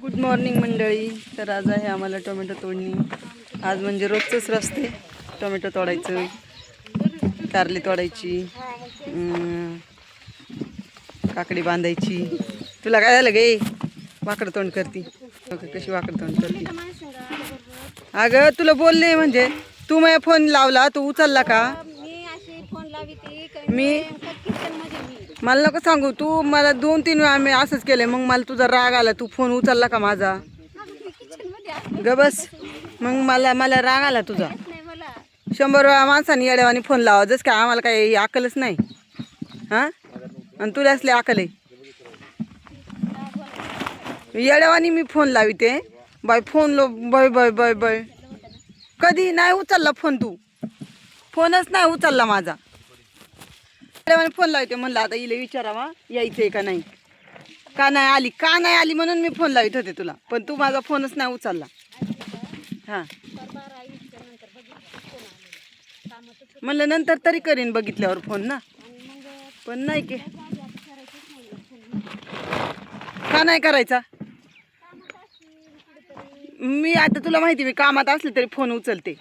Good morning मंडळी. तर आज आहे आम्हाला टोमॅटो तोडणी. आज म्हणजे रोजचंच रस्ते, टोमॅटो तोडायचं, कारली तोडायची, काकडी बांधायची. तुला काय झालं गे? वाकड तोंड करती कशी वाकड तोंड करती. अगं तुला बोलले म्हणजे तू माझ्या फोन लावला, तू उचलला का? मी मला नको सांगू, तू मला 2-3 वेळा मी असंच केलंय. मग मला तुझा राग आला, तू फोन उचलला का माझा? ग बस. मग मला राग आला तुझा. 100 वेळा माणसाने येड्यावानी फोन लावा, जस काय आम्हाला काही अक्कलच नाही. हां, आणि तुला असले अक्कल आहे. येड्यावानी मी फोन लाविते बाय. फोन लो बाय बाय बाय बाय. कधी नाही उचलला फोन, तू फोनच नाही उचलला माझा. फोन लावते म्हणलं आता इले विचारावा यायचंय का नाही, का नाही आली म्हणून मी फोन लावित होते तुला, पण तू माझा फोनच नाही उचलला. हां, म्हणलं नंतर तरी करीन बघितल्यावर फोन ना, पण नाही की. का नाही करायचा? मी आता तुला माहिती, मी कामात असले तरी फोन उचलते.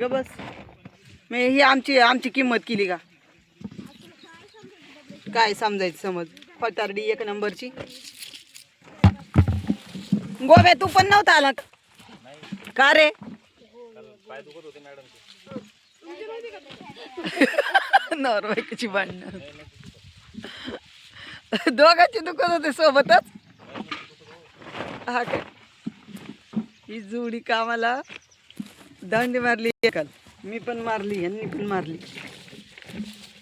ग बस. मी ही आमची किंमत केली का काय समजायचं? समज फटारडी 1 नंबरची. गोव्या तू पण नव्हता आला का रे? नॉर्वेची भांडण दोघांची दुखत होते सोबतच. हा काय, ही जोडी कामाला दांडी मारली एकाल. मी पण मारली, यांनी पण मारली.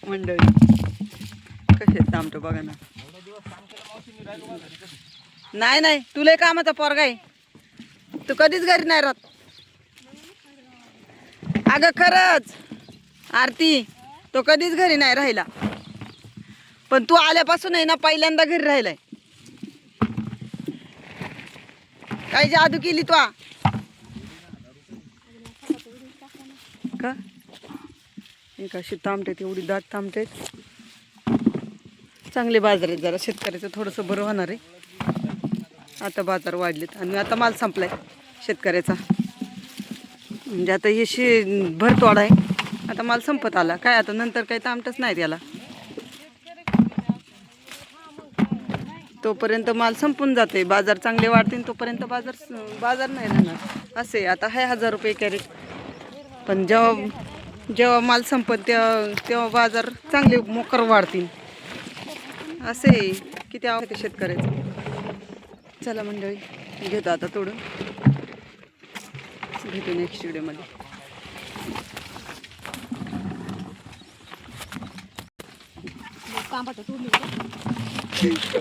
मंडळी कसे थांबतो बघा ना. नाही तुला कामाचा पोरगा आहे, तू कधीच घरी नाही राहत. अगं खरंच आरती, तो कधीच घरी नाही राहिला, पण तू आल्यापासून आहे ना पहिल्यांदा घरी राहिलाय. काय जादू केली तू का? एक अशी थांबते, एवढी दाट थांबते. चांगले बाजार आहेत, जरा शेतकऱ्याचं थोडंसं बरं होणार आहे. आता बाजार वाढलेत आणि आता माल संपलाय शेतकऱ्याचा. म्हणजे आता हे भरतोड आहे, आता माल संपत आला. काय आता नंतर काही तामटच नाही त्याला. तोपर्यंत माल संपून जाते, बाजार चांगले वाढतील तोपर्यंत बाजार नाही राहणार. असे आता आहे 1000 रुपये कॅरेट, पण जेव्हा माल संपत तेव्हा बाजार चांगले मोकर वाढतील. असे किती आवडते शेतकऱ्याचं. चला मंडळी, घेतो आता तोडून. भेटू नेक्स्ट व्हिडिओमध्ये.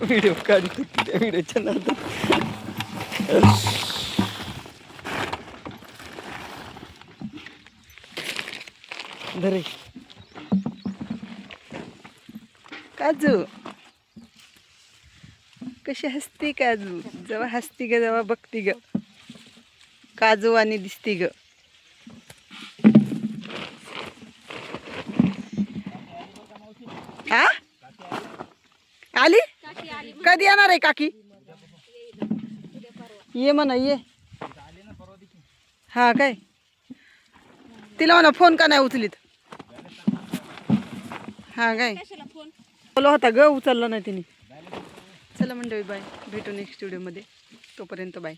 व्हिडिओ काढतो त्या व्हिडिओच्या नादात. धरे काजू कशी हसती काजू, जेव्हा हसती ग जेव्हा बघती ग काजू आणि दिसती ग. हा आली? कधी येणार आहे काकी? ये म्हणा ये. हा काय, तिला म्हणा फोन का नाही उचलीत? हा काय, बोला होता ग, उचलला नाही तिने. चला मंडळी बाय, भेटू नेक्स्ट व्हिडिओमध्ये. तोपर्यंत बाय.